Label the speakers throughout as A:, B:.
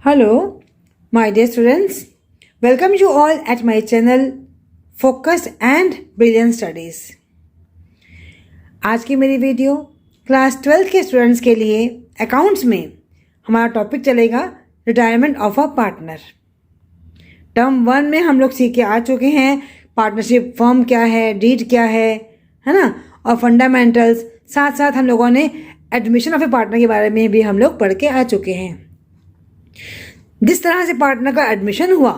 A: Hello, my dear students. Welcome you all at my channel Focused and Brilliant Studies. आज की मेरी video class 12 के students के लिए अकाउंट्स में हमारा टॉपिक चलेगा retirement of a partner. Term 1 में हम लोग सीख के आ चुके हैं पार्टनरशिप फॉर्म क्या है, डीड क्या है ना, और फंडामेंटल्स। साथ साथ हम लोगों ने एडमिशन ऑफ ए पार्टनर के बारे में भी हम लोग पढ़ के आ चुके हैं। जिस तरह से पार्टनर का एडमिशन हुआ,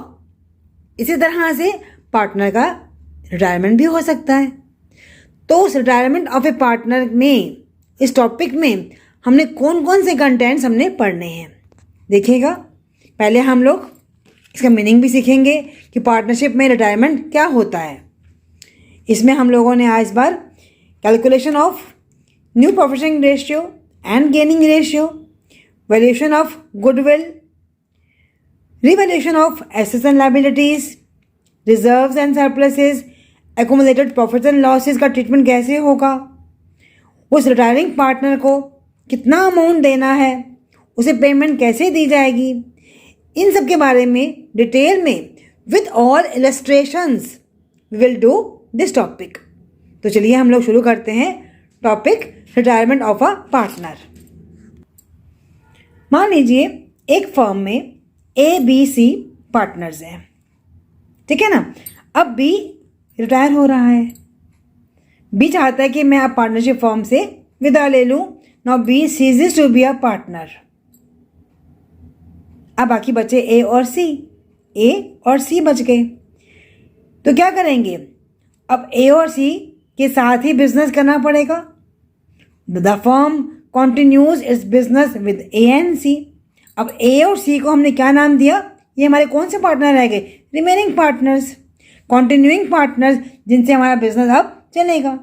A: इसी तरह से पार्टनर का रिटायरमेंट भी हो सकता है। तो उस रिटायरमेंट ऑफ ए पार्टनर में, इस टॉपिक में हमने कौन कौन से कंटेंट्स हमने पढ़ने हैं देखिएगा। पहले हम लोग इसका मीनिंग भी सीखेंगे कि पार्टनरशिप में रिटायरमेंट क्या होता है। इसमें हम लोगों ने आज बार calculation of new profit ratio and gaining ratio, valuation of goodwill, revaluation of assets and liabilities, reserves and surpluses, accumulated profits and losses का ट्रीटमेंट कैसे होगा, उस रिटायरिंग पार्टनर को कितना अमाउंट देना है, उसे पेमेंट कैसे दी जाएगी, इन सब के बारे में डिटेल में with all illustrations we will do this topic. तो चलिए हम लोग शुरू करते हैं topic retirement of a partner. मान लीजिए एक फर्म में ABC पार्टनर्स हैं, ठीक है ना। अब B रिटायर हो रहा है। B चाहता है कि मैं अब पार्टनरशिप फर्म से विदा ले लूं। Now B ceases to be a partner. अब बाकी बचे A और C बच गए। तो क्या करेंगे, अब A और C के साथ ही बिजनेस करना पड़ेगा। The firm continues it's business with A and C। अब A और C को हमने क्या नाम दिया, ये हमारे कौन से पार्टनर रह गए, रिमेनिंग पार्टनर्स, कॉन्टिन्यूइंग पार्टनर्स, जिनसे हमारा बिजनेस अब चलेगा,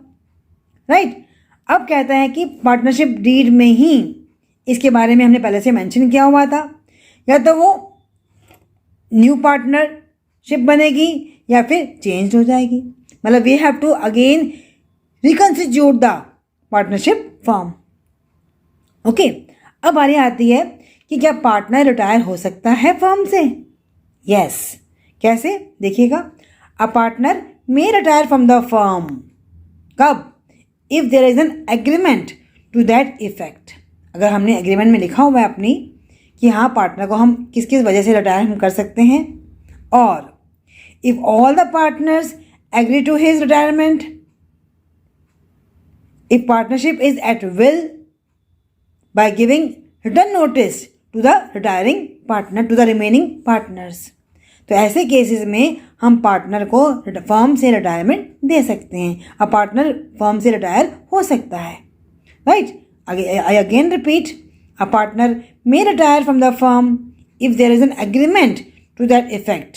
A: राइट। अब कहता है कि पार्टनरशिप डीड में ही इसके बारे में हमने पहले से मेंशन किया हुआ था, या तो वो न्यू पार्टनरशिप बनेगी या फिर चेंज हो जाएगी। मतलब we have to again reconstitute the partnership firm. Okay, अब बारी आती है कि क्या पार्टनर रिटायर हो सकता है फर्म से। यस, कैसे देखिएगा। A partner may retire from the firm कब, if there is an agreement to that effect. अगर हमने एग्रीमेंट में लिखा हुआ है अपनी कि हाँ पार्टनर को हम किस किस वजह से रिटायर हम कर सकते हैं, और if all the partners agree to his retirement, if partnership is at will by giving return notice to the retiring partner to the remaining partners. तो ऐसे केसेस में हम पार्टनर को फर्म से रिटायरमेंट दे सकते हैं। अब पार्टनर फर्म से रिटायर हो सकता है, right. I again repeat, a partner may retire from the firm if there is an agreement to that effect,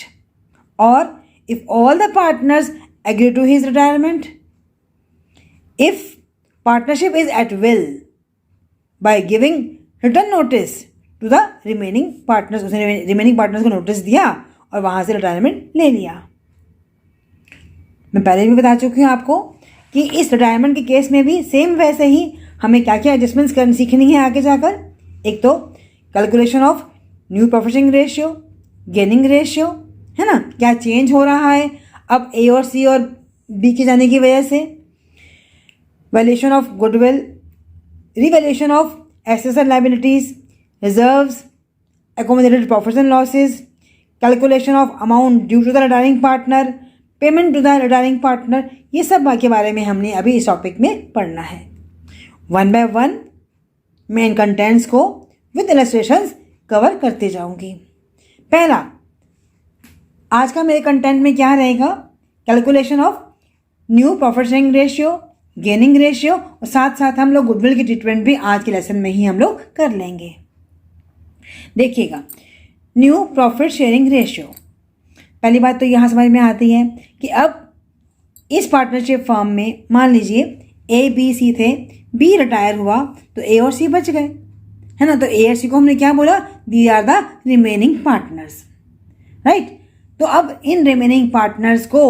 A: और if all the partners agree to his retirement, if partnership is at will by giving return notice to the remaining partners, उसने remaining partners को notice दिया और वहां से retirement ले लिया। मैं पहले भी बता चुकी हूँ आपको कि इस रिटायरमेंट के केस में भी सेम वैसे ही हमें क्या क्या एडजस्टमेंट्स सीखनी है आगे जाकर। एक तो calculation of new profit ratio, gaining ratio, है ना, क्या चेंज हो रहा है अब A और C और B के जाने की वजह से, valuation of goodwill, revaluation of assets and liabilities, reserves, accumulated profits and losses, calculation of amount due to the retiring partner, payment to the retiring partner। ये सब के बारे में हमने अभी इस टॉपिक में पढ़ना है। वन बाय वन मैं इन कंटेंट्स को विद इलस्ट्रेशंस कवर करते जाऊंगी। पहला, आज का मेरे कंटेंट में क्या रहेगा, calculation of new profit sharing ratio, gaining ratio, और साथ साथ हम लोग गुडविल की ट्रीटमेंट भी आज के लेसन में ही हम लोग कर लेंगे। देखिएगा, न्यू प्रॉफिट शेयरिंग रेशियो, पहली बात तो यहाँ समझ में आती है कि अब इस पार्टनरशिप फर्म में मान लीजिए ABC थे, B रिटायर हुआ तो A और C बच गए, है ना। तो A और C को हमने क्या बोला, they are the remaining partners, right. तो अब इन रिमेनिंग पार्टनर्स को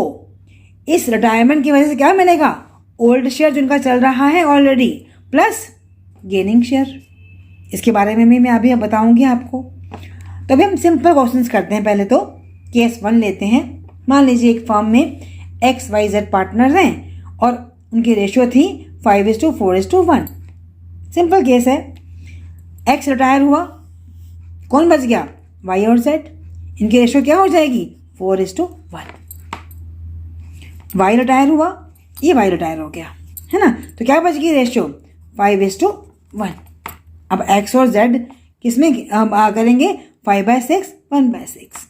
A: इस रिटायरमेंट की वजह से क्या मिलेगा, ओल्ड शेयर जिनका चल रहा है ऑलरेडी, प्लस गेनिंग शेयर। इसके बारे में मैं अभी बताऊंगी आपको। तो अभी हम सिंपल क्वेश्चंस करते हैं। पहले तो केस 1 लेते हैं। मान लीजिए एक फर्म में XYZ पार्टनर हैं और उनकी रेशियो थी 5:4:1। सिंपल केस है। X रिटायर हुआ, कौन बच गया? Y और Z। इनकी रेशियो क्या हो जाएगी? 4:1। Y रिटायर हुआ, ये Y रिटायर हो गया, है ना। तो क्या बच गई रेशियो? 5:1। अब X और Z किसमें करेंगे? 5/6, 1/6।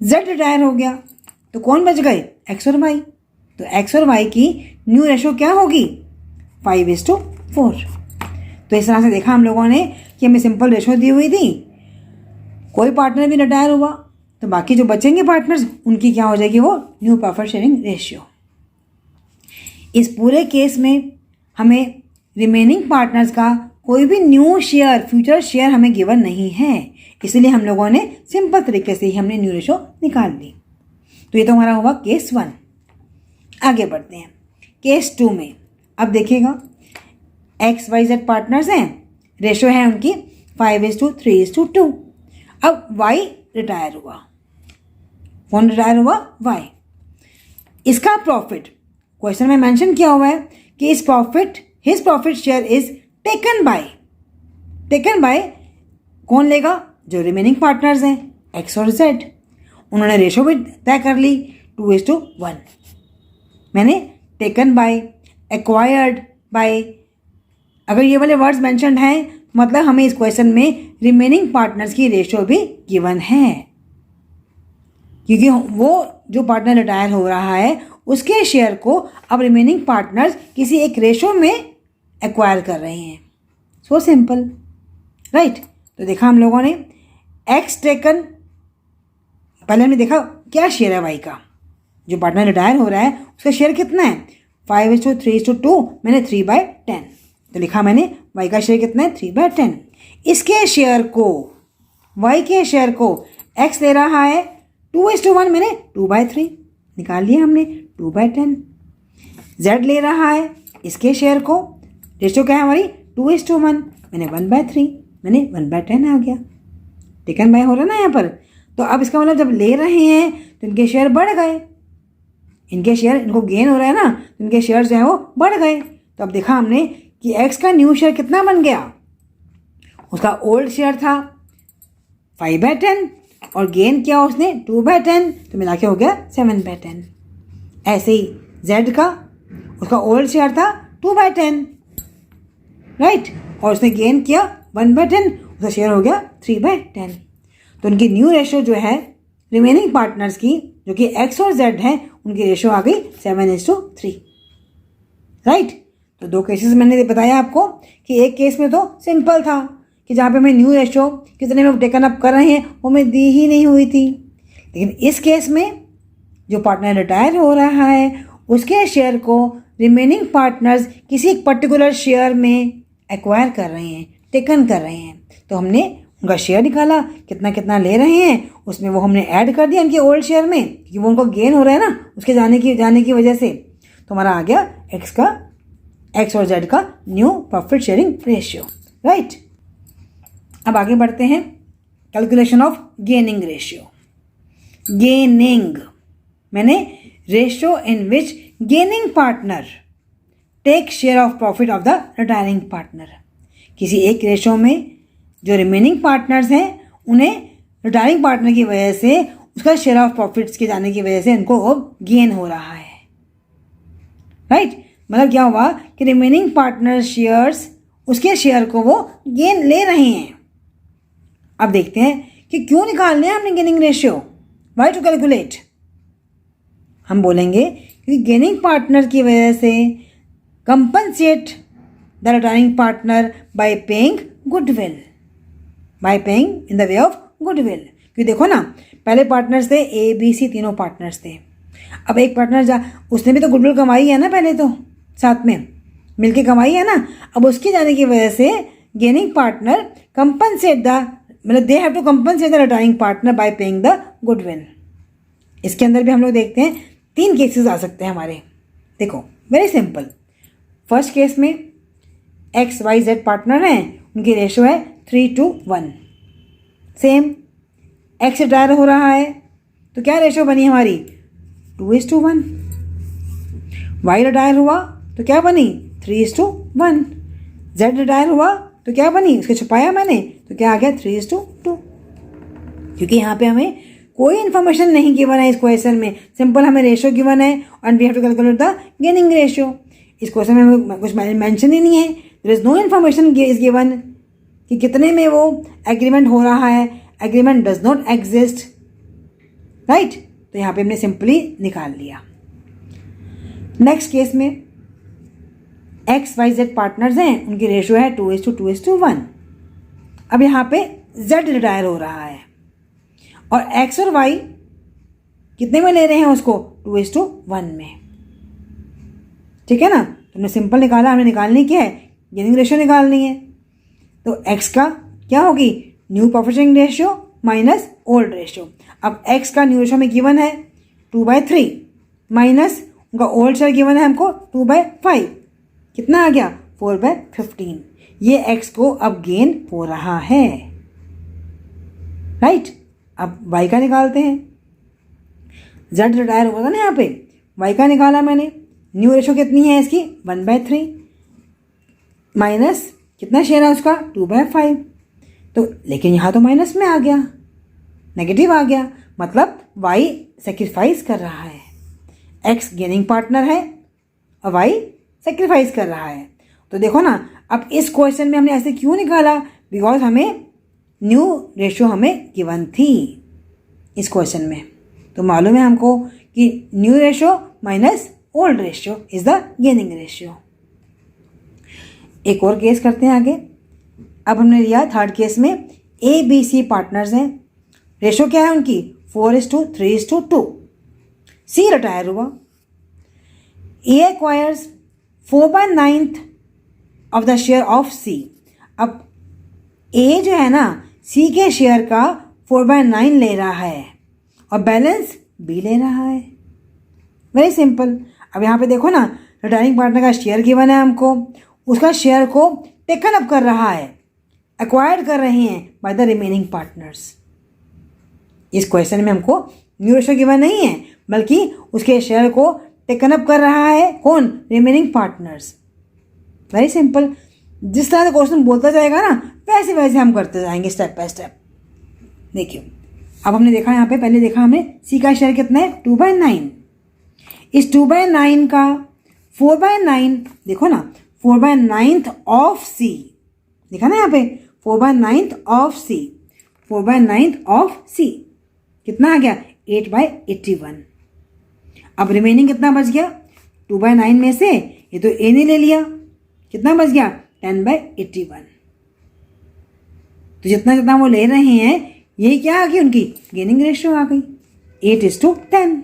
A: Z रिटायर हो गया, तो कौन बच गए? X और Y। तो X और Y की न्यू रेशियो क्या होगी? 5:4। तो इस तरह से देखा हम लोगों ने कि हमें सिंपल रेशियो दी हुई थी, कोई पार्टनर भी रिटायर हुआ तो बाकी जो बचेंगे पार्टनर्स उनकी क्या हो जाएगी? वो न्यू प्रॉफिट शेयरिंग रेशियो। इस पूरे केस में हमें रिमेनिंग पार्टनर्स का कोई भी न्यू शेयर, फ्यूचर शेयर हमें गिवन नहीं है, इसलिए हम लोगों ने सिंपल तरीके से ही हमने न्यू रेशियो निकाल ली। तो ये तो हमारा हुआ केस 1। आगे बढ़ते हैं केस 2 में। अब देखिएगा XYZ पार्टनर्स हैं, रेशियो है उनकी 5:3:2। अब Y रिटायर हुआ, कौन रिटायर हुआ? Y। इसका प्रॉफिट क्वेश्चन में मेंशन किया हुआ है कि इस profit, his profit share is taken by कौन लेगा? जो रिमेनिंग पार्टनर्स हैं X और Z। उन्होंने रेशियो भी तय कर ली 2:1। मैंने टेकन बाय, एक्वायर्ड बाय, अगर ये वाले वर्ड्स मेंशन्ड हैं मतलब हमें इस क्वेश्चन में रिमेनिंग पार्टनर्स की रेशियो भी गिवन है, क्योंकि वो जो पार्टनर रिटायर हो रहा है उसके शेयर को अब रिमेनिंग पार्टनर्स किसी एक रेशियो में एक्वायर कर रहे हैं। So simple, right. तो देखा हम लोगों ने X टेकन, पहले हमने देखा क्या शेयर है Y का, जो पार्टनर रिटायर हो रहा है उसका शेयर कितना है? 5:3:2, मैंने 3/10। तो लिखा मैंने Y का शेयर कितना है? 3/10। इसके शेयर को, Y के शेयर को X ले रहा है 2:1, मैंने 2/3 निकाल लिया हमने 2/10। Z ले रहा है इसके शेयर को, रेशियो क्या है हमारी? 2:1, मैंने 1/3, मैंने 1/10 आ गया। टेकन बाय हो रहा है ना यहाँ पर। तो अब इसका मतलब जब ले रहे हैं तो इनके शेयर बढ़ गए, इनके शेयर, इनको गेन हो रहा है ना, तो इनके शेयर जो है वो बढ़ गए। तो अब देखा हमने कि X का न्यू शेयर कितना बन गया? उसका ओल्ड शेयर था 5/10 और गेन किया उसने 2/10, तो मिला के हो गया 7/10। ऐसे ही Z का, उसका ओल्ड शेयर था 2/10, राइट, और उसने गेन किया 1/10, उसका शेयर हो गया 3/10। तो उनकी न्यू रेशियो जो है रिमेनिंग पार्टनर्स की, जो कि X और Z है, उनकी रेशियो आ गई 7:3, राइट। तो दो केसेस मैंने बताया आपको कि एक केस में तो सिंपल था कि जहाँ पे हमें न्यू रेशियो कितने में टेकन अप कर रहे हैं वो हमें दी ही नहीं हुई थी, लेकिन इस केस में जो पार्टनर रिटायर हो रहा है उसके शेयर को रिमेनिंग पार्टनर्स किसी एक पर्टिकुलर शेयर में एक्वायर कर रहे हैं, टेकन कर रहे हैं। तो हमने उनका शेयर निकाला, कितना कितना ले रहे हैं, उसमें वो हमने ऐड कर दिया उनके ओल्ड शेयर में, क्योंकि वो उनको गेन हो रहा है ना उसके जाने की वजह से। तो हमारा आ गया X और Z का new profit sharing ratio, right. अब आगे बढ़ते हैं calculation of gaining ratio. Gaining मैंने ratio in which gaining partner take share of profit of the retiring partner. किसी एक रेशियो में जो रिमेनिंग पार्टनर्स हैं उन्हें रिटायरिंग पार्टनर की वजह से उसका शेयर ऑफ प्रॉफिट्स के जाने की वजह से उनको अब गेन हो रहा है, राइट। मतलब क्या हुआ कि रिमेनिंग पार्टनर शेयर्स, उसके शेयर को वो गेन ले रहे हैं। अब देखते हैं कि क्यों निकालने हैं हमने gaining ratio, why to calculate. हम बोलेंगे कि गेनिंग पार्टनर की वजह से compensate the retiring partner by paying goodwill, by paying in the way of goodwill. क्योंकि देखो ना, पहले पार्टनर्स थे ABC, तीनों पार्टनर्स थे। अब एक पार्टनर उसने भी तो गुडविल कमाई है ना, पहले तो साथ में मिलके कमाई है ना। अब उसके जाने की वजह से गेनिंग पार्टनर कंपनसेट द, मतलब they have to compensate the retiring partner by paying the goodwill. इसके अंदर भी हम लोग देखते हैं 3 केसेस आ सकते हैं हमारे। देखो वेरी सिंपल। फर्स्ट केस में XYZ पार्टनर हैं, उनकी रेशियो है 3:1। सेम एक्स रिटायर हो रहा है तो क्या रेशो बनी हमारी 2:1। वाई रिटायर हुआ तो क्या बनी 3:1। जेड रिटायर हुआ तो क्या बनी, उसको छुपाया मैंने तो क्या आ गया 3:2। क्योंकि यहाँ पे हमें कोई इन्फॉर्मेशन नहीं गिवन है इस क्वेश्चन में, सिंपल हमें रेशो गिवन है and we have to calculate the gaining ratio. इस क्वेश्चन में हमें कुछ मेंशन ही नहीं है, there is no information is given कि कितने में वो एग्रीमेंट हो रहा है। Agreement does not exist, right. तो यहाँ पे हमने सिंपली निकाल लिया। नेक्स्ट केस में XYZ पार्टनर्स हैं, उनकी रेशियो है 2:2:1। अब यहाँ पे Z रिटायर हो रहा है और X और Y कितने में ले रहे हैं उसको 2:1 में, ठीक है ना। तो हमने सिंपल निकाला, हमने निकालनी क्या है, गेनिंग रेशियो निकालनी है। तो X का क्या होगी, new performing ratio minus old ratio. अब X का न्यू रेशियो में गिवन है 2/3 माइनस उनका ओल्ड शेयर गिवन है हमको 2/5, कितना आ गया 4/15। ये X को अब गेन हो रहा है, राइट। अब Y का निकालते हैं। Z रिटायर हुआ था ना यहाँ पे, Y का निकाला मैंने, न्यू रेशो कितनी है इसकी 1/3 माइनस कितना शेयर है उसका 2/5। तो लेकिन यहाँ तो माइनस में आ गया, नेगेटिव आ गया, मतलब Y सेक्रीफाइस कर रहा है। X गेनिंग पार्टनर है और Y सेक्रीफाइस कर रहा है। तो देखो ना, अब इस क्वेश्चन में हमने ऐसे क्यों निकाला, बिकॉज हमें न्यू रेशियो हमें गिवन थी इस क्वेश्चन में। तो मालूम है हमको कि new ratio minus old ratio is the gaining ratio. एक और केस करते हैं आगे। अब हमने लिया थर्ड केस में ABC पार्टनर्स हैं, रेशियो क्या है उनकी 4:3:2। C रिटायर हुआ, A acquires 4/9 of the share of C। अब A जो है ना C के शेयर का 4/9 ले रहा है और बैलेंस B ले रहा है, वेरी सिंपल। अब यहाँ पे देखो ना, रिटायरिंग पार्टनर का शेयर गिवन है हमको, उसका शेयर को टेकन अप कर रहा है, एक्वायर्ड कर रहे हैं बाय द रिमेनिंग पार्टनर्स। इस क्वेश्चन में हमको न्यू रेशियो गिवन नहीं है, बल्कि उसके शेयर को टेकन अप कर रहा है कौन, रिमेनिंग पार्टनर्स। वेरी सिंपल, जिस तरह से क्वेश्चन बोलता जाएगा ना वैसे वैसे हम करते जाएंगे स्टेप बाय स्टेप। देखिए अब हमने देखा यहाँ पे, पहले देखा हमने C का शेयर कितना है 2/9। इस 2/9 का 4/9 देखो ना, 4/9 ऑफ C, देखा ना यहाँ पे 4/9 ऑफ C, 4/9 ऑफ C कितना आ गया 8/81। अब रिमेनिंग कितना बच गया 2/9 में से, ये तो A ने ले लिया, कितना बच गया 10/81। तो जितना जितना वो ले रहे हैं यही क्या आ गई उनकी गेनिंग रेशियो आ गई 8:10।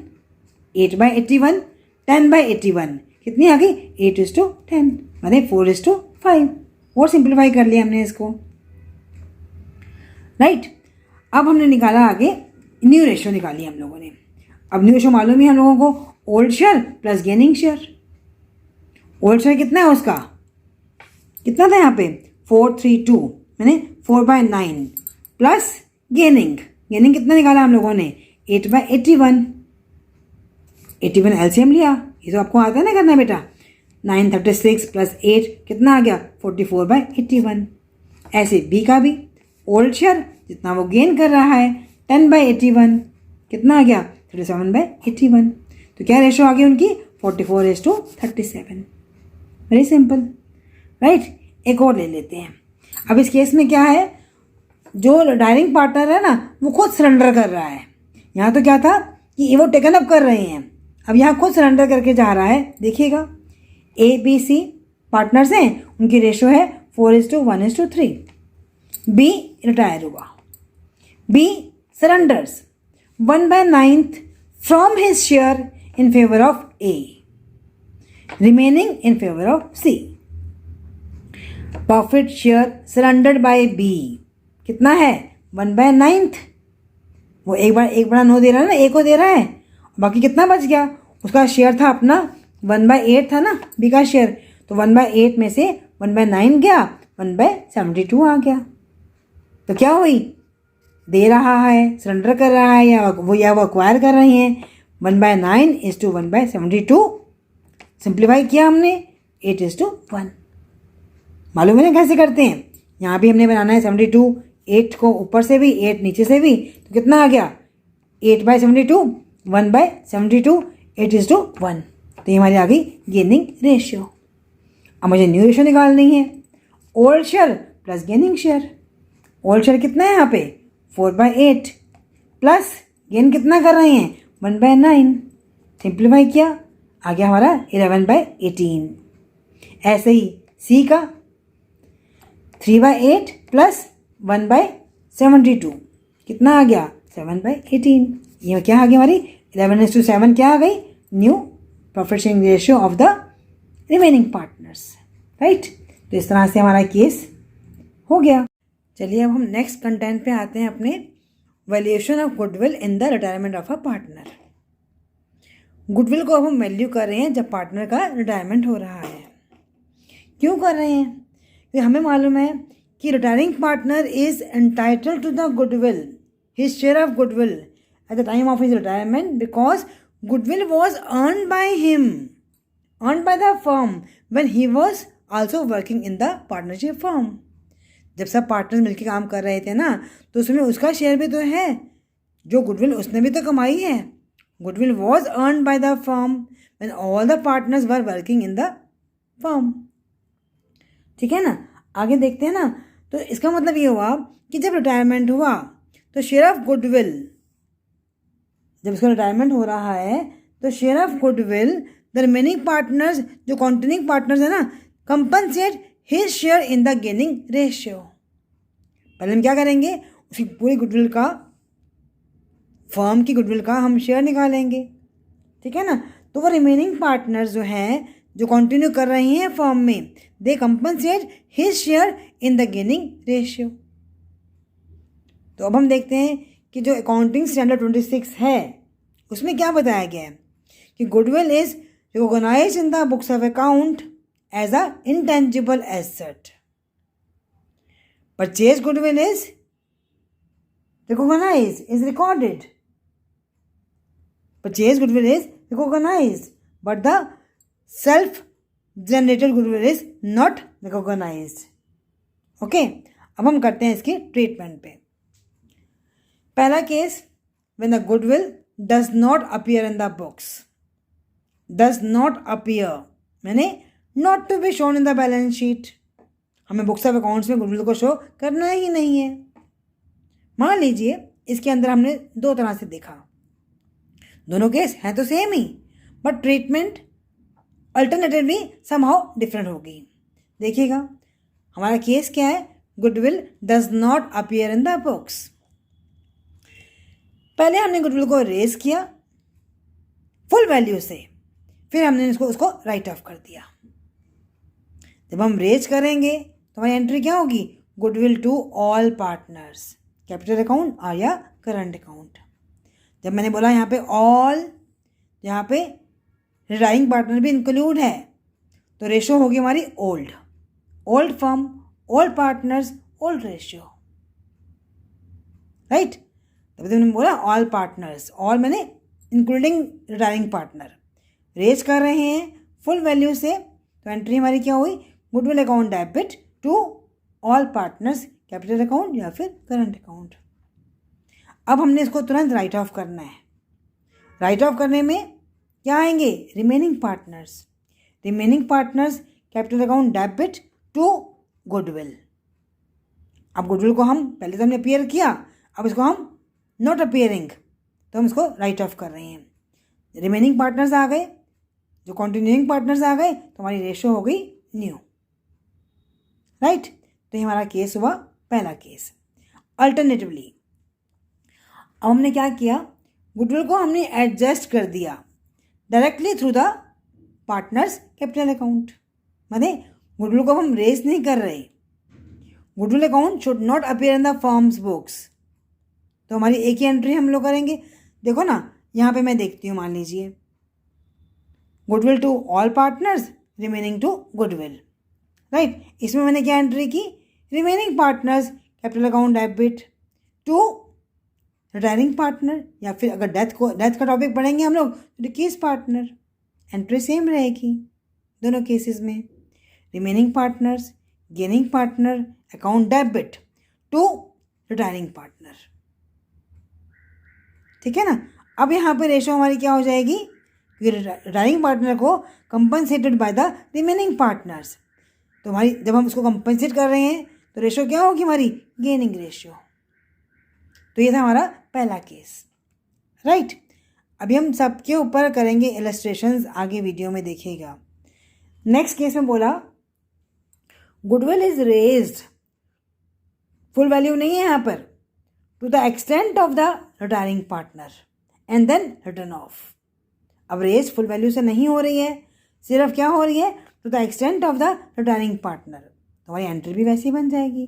A: 8/81 10/81 कितनी आ गई 8:10, माने 4:5। और सिंप्लीफाई कर लिया हमने इसको, राइट। अब हमने निकाला आगे न्यू रेशियो निकाली हम लोगों ने। अब न्यू रेशियो मालूम है हम लोगों को, old share plus gaining share. Old share कितना है उसका, कितना था यहाँ पे 432, मैंने 4/9 प्लस गेनिंग, गेनिंग कितना निकाला हम लोगों ने 8/81। 81 एलसीएम लिया, ये तो आपको आता है ना करना बेटा। 936 प्लस 8 कितना आ गया 44/81। ऐसे बी का भी ओल्ड शेयर जितना वो गेन कर रहा है 10/81 कितना आ गया 37/81। तो क्या रेशो आ गई उनकी 44:37। Very simple, right. एक और ले लेते हैं। अब इस केस में क्या है, जो डायरिंग पार्टनर है ना वो खुद सरेंडर कर रहा है। यहाँ तो क्या था कि वो टेकन अप कर रहे हैं, अब यहाँ खुद सरेंडर करके जा रहा है। देखिएगा ABC पार्टनर्स हैं, उनकी रेशियो है 4:1:3। B रिटायर हुआ, B surrenders 1/9 from his share in favour of A, remaining in favour of C। Profit share surrendered by B कितना है 1/9। वो एक बड़ा 9 दे रहा है ना, A को दे रहा है, बाकी कितना बच गया, उसका शेयर था अपना 1/8 था ना B का शेयर, तो 1/8 में से 1/9 गया, 1/72 आ गया। तो क्या हुई दे रहा है, सरेंडर कर रहा है, या वो एक्वायर कर रहे हैं। 1/9 इज टू 1/72। सिंप्लीफाई किया हमने, 8 इज टू 1। मालूम है ना कैसे करते हैं? यहाँ भी हमने बनाना है 72, 8 को ऊपर से भी, 8 नीचे से भी, तो कितना आ गया? 8/72, 1/72, 8 इज टू 1। तो ये हमारी आ गई गेनिंग रेशियो। अब मुझे न्यू रेशियो निकालनी है। Old share plus gaining share. Old share कितना है यहाँ पे? 4/8 प्लस गेन कितना कर रहे हैं? 1/9। सिंप्लीफाई किया, आ गया हमारा 11/18। ऐसे ही सी का 3/8 प्लस 1/72 कितना आ गया? 7/18। ये क्या आ गया हमारी? 11:7 क्या आ गई? New profit sharing ratio of the remaining partners. Right, तो इस तरह से हमारा केस हो गया। चलिए अब हम नेक्स्ट कंटेंट पे आते हैं अपने valuation of goodwill in the retirement of a partner. Goodwill को अब हम वैल्यू कर रहे हैं जब पार्टनर का रिटायरमेंट हो रहा है। क्यों कर रहे हैं? क्योंकि हमें मालूम है कि retiring partner is entitled to the goodwill, his share of goodwill at the time of his retirement, because goodwill was earn by him, earn by the firm when he was also working in the partnership firm. जब सब partners मिलकर काम कर रहे थे ना, तो उसमें उसका शेयर भी तो है, जो गुडविल उसने भी तो कमाई है। Goodwill was earn by the firm when all the partners were working in the firm. ठीक है ना? आगे देखते हैं ना। तो इसका मतलब ये हुआ कि जब रिटायरमेंट हुआ तो शेयर ऑफ गुडविल, जब इसका रिटायरमेंट हो रहा है तो share of goodwill the remaining partners, जो कंटिन्यूइंग पार्टनर्स है ना, compensate his share in the gaining ratio. पहले हम क्या करेंगे? उसकी पूरी गुडविल का, फर्म की गुडविल का हम शेयर निकालेंगे। ठीक है ना? तो वो रिमेनिंग पार्टनर्स जो हैं, जो कंटिन्यू कर रही हैं फर्म में, they compensate his share in the gaining ratio. तो अब हम देखते हैं कि जो अकाउंटिंग स्टैंडर्ड 26 है उसमें क्या बताया गया है कि goodwill is recognized in the books of account as a intangible asset. Purchase goodwill is recognized, is recorded. Purchase goodwill is recognized, but the self-generated goodwill is not recognized. Okay, अब हम करते हैं इसकी ट्रीटमेंट पे। पहला case, when the goodwill does not appear in the books, does not appear मैंने not to be shown in the balance sheet। हमें books of accounts में गुडविल को शो करना ही नहीं है। मान लीजिए इसके अंदर हमने दो तरह से देखा, दोनों केस हैं तो same he, but treatment alternatively somehow different होगी। देखिएगा हमारा केस क्या है? Goodwill does not appear in the books. पहले हमने गुडविल को रेज किया फुल वैल्यू से, फिर हमने उसको राइट ऑफ कर दिया। जब हम रेज करेंगे तो हमारी एंट्री क्या होगी? Goodwill to all partners, capital account और या करंट अकाउंट। जब मैंने बोला यहाँ पे ऑल, यहाँ पे रिटायरिंग पार्टनर भी इंक्लूड है, तो रेशियो होगी हमारी old, old firm, old partners, old ratio. Right, तभी मैंने बोला ऑल पार्टनर्स, ऑल मैंने इंक्लूडिंग रिटायरिंग पार्टनर। रेज कर रहे हैं फुल वैल्यू से, तो एंट्री हमारी क्या हुई? Goodwill account debit to all partners, capital account या फिर करंट अकाउंट। अब हमने इसको तुरंत राइट ऑफ करना है। राइट ऑफ करने में क्या आएंगे? Remaining partners, remaining partners capital account debit to goodwill. अब गुडविल को हम पहले तो हमने अपीयर किया, अब इसको हम नॉट अपीयरिंग, तो हम इसको राइट ऑफ कर रहे हैं। रिमेनिंग पार्टनर्स आ गए, जो कंटिन्यूइंग पार्टनर्स आ गए, तो हमारी रेशियो हो गई न्यू। राइट, तो ये हमारा केस हुआ पहला केस। अल्टरनेटिवली अब हमने क्या किया? गुडविल को हमने एडजस्ट कर दिया directly through the partners capital account. माने गुडविल को हम रेज नहीं कर रहे। Goodwill account should not appear in the firms books, तो हमारी एक ही एंट्री हम लोग करेंगे। देखो ना, यहाँ पे मैं देखती हूँ, मान लीजिए goodwill to all partners, remaining to goodwill. Right, इसमें मैंने क्या एंट्री की? Remaining partners capital account debit to retiring partner, या फिर अगर डेथ का टॉपिक पढ़ेंगे हम लोग तो डिकीज पार्टनर, एंट्री सेम रहेगी दोनों केसेस में। Remaining partners, gaining partner, account debit to retiring partner. ठीक है ना। अब यहाँ पे रेशो हमारी क्या हो जाएगी, क्योंकि रिटायरिंग पार्टनर को compensated by the remaining partners, तो हमारी जब हम उसको कंपनसेट कर रहे हैं तो रेशो क्या होगी हमारी, गेनिंग रेशियो। तो ये था हमारा पहला केस, राइट। अभी हम सबके ऊपर करेंगे इलस्ट्रेशंस, आगे वीडियो में देखिएगा। नेक्स्ट केस में बोला goodwill is raised, full value नहीं है यहाँ पर, to the extent of the retiring partner and then written off. अब रेज फुल वैल्यू से नहीं हो रही है, सिर्फ क्या हो रही है, to the extent of the retiring partner. तो हमारी एंट्री भी वैसी बन जाएगी,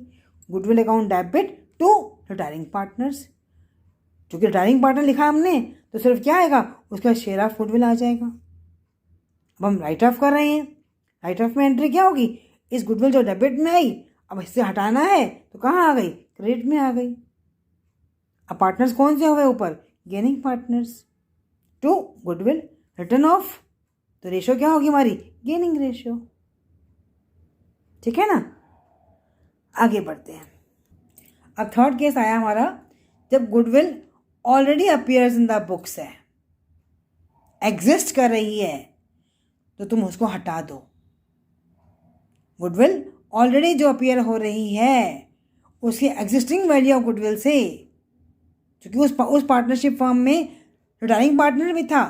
A: goodwill account debit to retiring partners. क्योंकि रिटायरिंग पार्टनर लिखा हमने तो सिर्फ क्या आएगा, उसका शेयर ऑफ गुडविल आ जाएगा। अब हम राइट ऑफ कर रहे हैं, राइट ऑफ में एंट्री क्या होगी, इस गुडविल जो डेबिट में आई अब इससे हटाना है तो कहाँ आ गई, क्रेडिट में आ गई। अब पार्टनर्स कौन से हुए ऊपर, gaining partners, to goodwill written off, तो रेशो क्या होगी हमारी, गेनिंग रेशियो। ठीक है ना। आगे बढ़ते हैं। अब थर्ड केस आया हमारा, जब goodwill already appears in the books है, एग्जिस्ट कर रही है, तो तुम उसको हटा दो। गुडविल ऑलरेडी जो अपीयर हो रही है उसकी एग्जिस्टिंग वैल्यू ऑफ गुडविल से, क्योंकि उस पार्टनरशिप फर्म में रिटायरिंग पार्टनर भी था,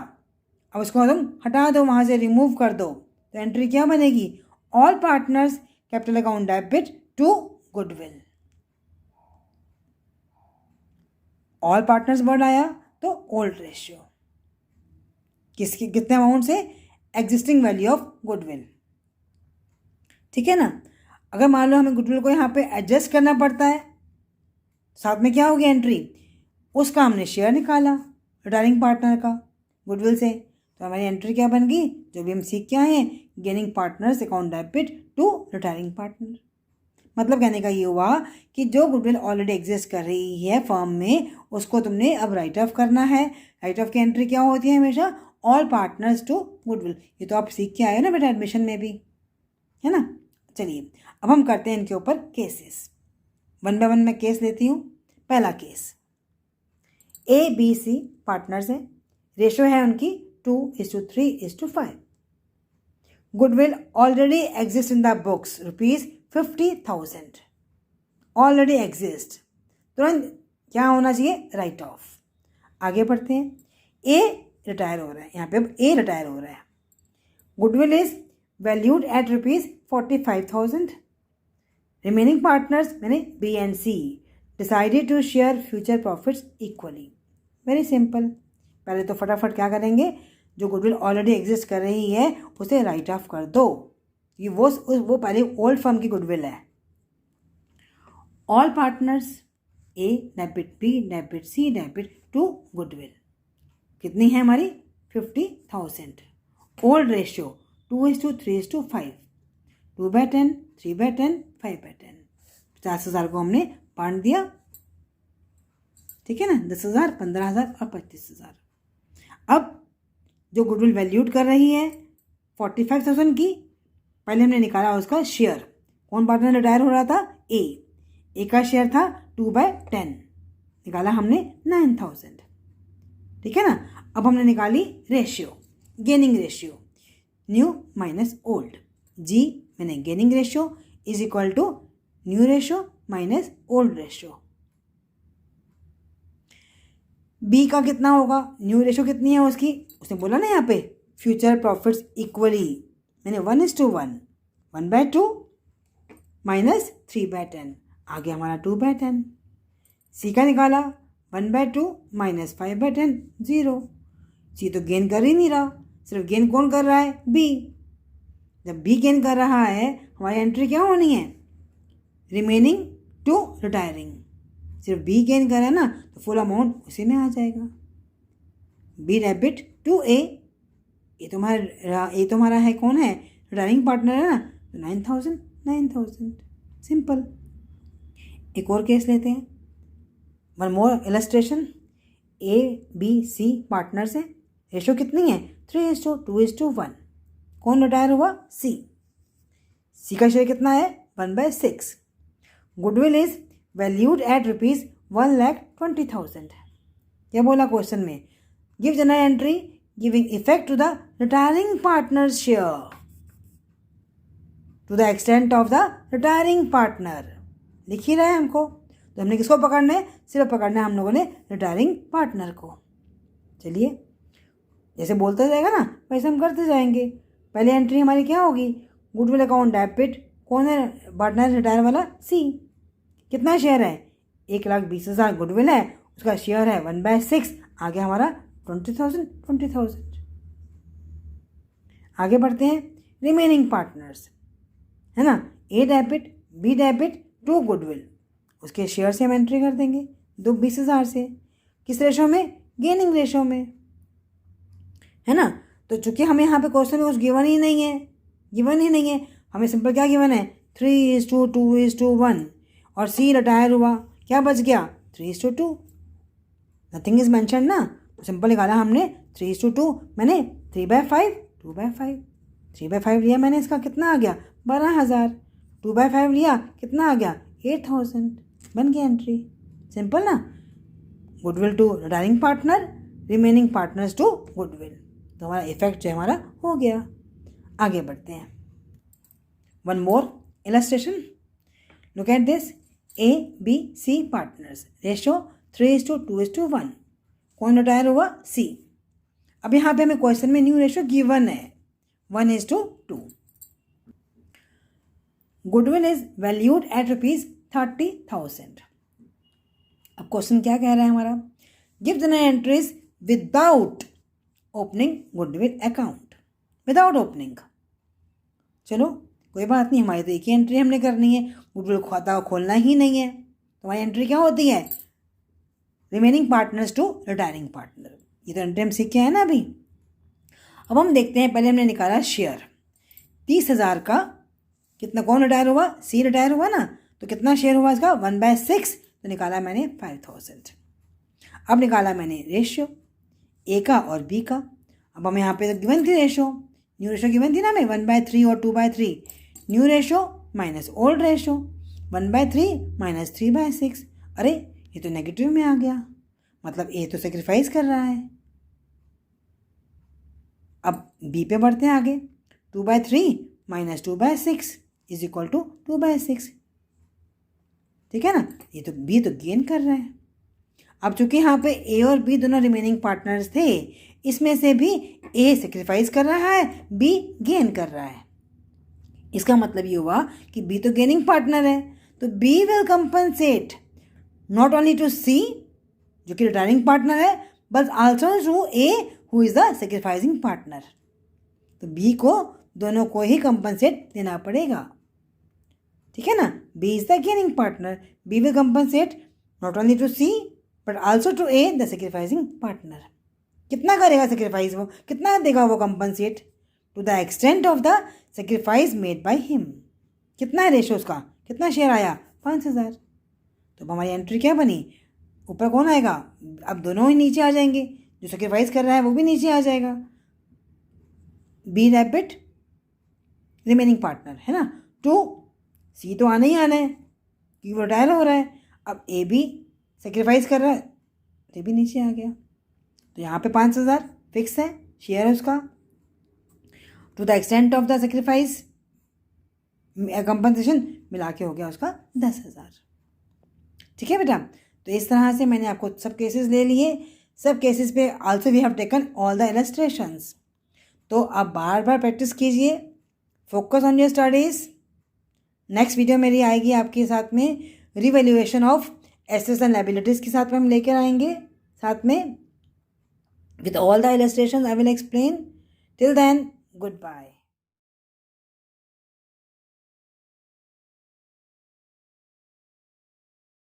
A: अब उसको तुम हटा दो, वहाँ से रिमूव कर दो, तो एंट्री क्या बनेगी, all partners capital account debit to goodwill. All partners word आया तो ओल्ड रेशियो, किसके कितने अमाउंट से, एग्जिस्टिंग वैल्यू ऑफ गुडविल। ठीक है ना। अगर मान लो हमें गुडविल को यहाँ पे एडजस्ट करना पड़ता है, साथ में क्या होगी एंट्री, उसका हमने शेयर निकाला रिटायरिंग पार्टनर का गुडविल से, तो हमारी एंट्री क्या बन गई, जो भी हम सीख के आए हैं, gaining partners account debit to retiring partner. मतलब कहने का ये हुआ कि जो गुडविल ऑलरेडी एग्जिस्ट कर रही है फर्म में, उसको तुमने अब राइट ऑफ करना है। राइट ऑफ की एंट्री क्या होती है हमेशा, ऑल पार्टनर्स टू गुडविल। ये तो आप सीख के आए हो ना बेटा एडमिशन में भी, है ना। चलिए अब हम करते हैं इनके ऊपर केसेस, वन बाय वन मैं केस लेती हूँ। पहला केस, ABC पार्टनर्स है, रेशो है उनकी 2:3:5। Goodwill already exist in the books ₹50,000, already exist, तुरंत क्या होना चाहिए, राइट ऑफ। आगे बढ़ते हैं। ए रिटायर हो रहा है, यहाँ पे अब ए रिटायर हो रहा है। Goodwill is valued at ₹45,000। Remaining partners मैंने B and C decided to share future profits equally. Very simple. पहले तो फटाफट क्या करेंगे, जो गुडविल ऑलरेडी एग्जिस्ट कर रही है उसे राइट ऑफ कर दो, ये वो पहले ओल्ड फर्म की गुडविल है। All partners A debit B debit C debit to goodwill, कितनी है हमारी 50,000। Old ratio 2:3:5, 2/10, 3/10, 5/10। 50,000 को हमने बांट दिया, ठीक है ना, 10,000, 15,000 और 25,000। अब जो गुडविल वैल्यूड कर रही है 45,000 की, पहले हमने निकाला उसका शेयर। कौन पार्टनर रिटायर हो रहा था, ए का शेयर था 2/10, निकाला हमने 9,000, ठीक है ना। अब हमने निकाली ratio, gaining ratio, new minus old. जी मैंने gaining ratio is equal to new ratio minus old ratio. B का कितना होगा, न्यू रेशियो कितनी है उसकी, उसने बोला ना यहाँ पे फ्यूचर प्रॉफिट्स इक्वली, मैंने 1:1, 1/2 माइनस 3/10, आ गया हमारा 2/10। सी का निकाला 1/2 माइनस 5/10, 0। सी तो गेन कर ही नहीं रहा, सिर्फ गेन कौन कर रहा है, बी। जब बी गेन कर रहा है हमारी एंट्री क्या होनी है, रिमेनिंग टू रिटायरिंग। सिर्फ बी गेन कर रहा है ना, तो फुल अमाउंट उसी में आ जाएगा। बी डेबिट टू ए, ये तुम्हारा है, कौन है, रिटायरिंग पार्टनर है ना, तो 9,000। सिंपल। एक और केस लेते हैं, one more illustration, ABC partners हैं, रेशो कितनी है 3:2:1। कौन रिटायर हुआ सी का शेयर कितना है 1/6। Goodwill is valued at ₹1,20,000। क्या बोला क्वेश्चन में, give journal entry giving effect to the retiring partner share to the extent of the retiring partner. लिख ही रहा है हमको, तो हमने किसको पकड़ना है, सिर्फ पकड़ना है हम लोगों ने रिटायरिंग पार्टनर को। चलिए जैसे बोलते जाएगा ना वैसे हम करते जाएंगे। पहले एंट्री हमारी क्या होगी, गुडविल अकाउंट डेबिट, कौन है पार्टनर रिटायर वाला सी। कितना शेयर है 1,20,000 गुडविल है, उसका शेयर है 1/6, आगे हमारा 20,000। आगे बढ़ते हैं, रिमेनिंग पार्टनर्स है ना, A debit B debit to goodwill, उसके शेयर से हम एंट्री कर देंगे 20,000 से। किस रेशो में, गेनिंग रेशो में, है ना। तो चूंकि हमें यहाँ पे क्वेश्चन में कुछ गिवन ही नहीं है, हमें सिंपल क्या गिवन है 3:2:1 और सी रिटायर हुआ, क्या बच गया 3:2, नथिंग इज मेंशन ना। तो सिंपल निकाला हमने 3:2, मैंने 3/5 2/5, 3/5 लिया मैंने, इसका कितना आ गया 12,000, 2/5 लिया कितना आ गया 8,000, बन गया एंट्री। सिंपल ना, goodwill to retiring partner, remaining partners to goodwill, तो हमारा इफेक्ट जो हमारा हो गया। आगे बढ़ते हैं, one more illustration, look at this, ABC partners, ratio 3:2:1, कौन रिटायर हुआ सी। अब यहाँ पे हमें क्वेश्चन में न्यू रेशो गिवन है 1:2। Goodwill is valued eight ₹30,000। अब क्वेश्चन क्या कह रहा है हमारा, give the entries without opening goodwill account, without opening. चलो कोई बात नहीं, हमारी तो एक ही एंट्री हमने करनी है, गुडविल खाता खोलना ही नहीं है, तो हमारी एंट्री क्या होती है remaining partners to retiring partner. ये तो एंट्री हम सीख के हैं ना अभी। अब हम देखते हैं, पहले हमने निकाला शेयर 30,000 का, कितना कौन रिटायर हुआ सी रिटायर हुआ ना, तो कितना शेयर हुआ इसका 1/6, तो निकाला मैंने 5,000। अब निकाला मैंने रेशियो ए का और बी का। अब हमें यहाँ पे तो गिवन थी रेशो, न्यू रेशो गिवन थी ना हमें 1/3 और 2/3, new ratio minus old ratio 1/3 minus 3/6। अरे ये तो नेगेटिव में आ गया, मतलब ए तो सेक्रीफाइस कर रहा है। अब बी पे बढ़ते हैं आगे, 2/3 माइनस 2/6 इज इक्वल टू 2/6, ठीक है ना। ये तो बी तो गेन कर रहा है। अब चूंकि यहाँ पे ए और बी दोनों रिमेनिंग पार्टनर्स थे, इसमें से भी ए सेक्रीफाइस कर रहा है, बी गेन कर रहा है। इसका मतलब ये हुआ कि बी तो गेनिंग पार्टनर है, तो B will compensate not only to C जो कि रिटायरिंग पार्टनर है, but also to A who is the sacrificing partner. तो बी को दोनों को ही कंपनसेट देना पड़ेगा, ठीक है ना। B is the gaining partner, B will compensate not only to C but also to A the sacrificing partner. कितना करेगा सेक्रीफाइस, वो कितना देगा वो compensate, to the extent of the sacrifice made by him. कितना है रेशो उसका, कितना शेयर आया 5,000। तो हमारी एंट्री क्या बनी, ऊपर कौन आएगा, अब दोनों ही नीचे आ जाएंगे, जो सेक्रीफाइस कर रहा है वो भी नीचे आ जाएगा, बी डेबिट रिमेनिंग पार्टनर है ना, टू सी तो आना ही आना है क्योंकि वो रिटायर हो रहा है। अब ए भी सेक्रीफाइस कर रहा है, ये भी नीचे आ गया। तो यहाँ पे 5,000 फिक्स है शेयर है उसका, to the extent of the sacrifice compensation मिला के हो गया उसका 10,000, ठीक है बेटा। तो इस तरह से मैंने आपको सब केसेस ले लिए, सब केसेस पे also we have taken all the illustrations. तो आप बार बार प्रैक्टिस कीजिए, focus on your studies. Next video मेरी आएगी आपके साथ में revaluation of assets and liabilities के साथ में हम लेकर आएंगे, साथ में with all the illustrations I will explain. Till then good bye.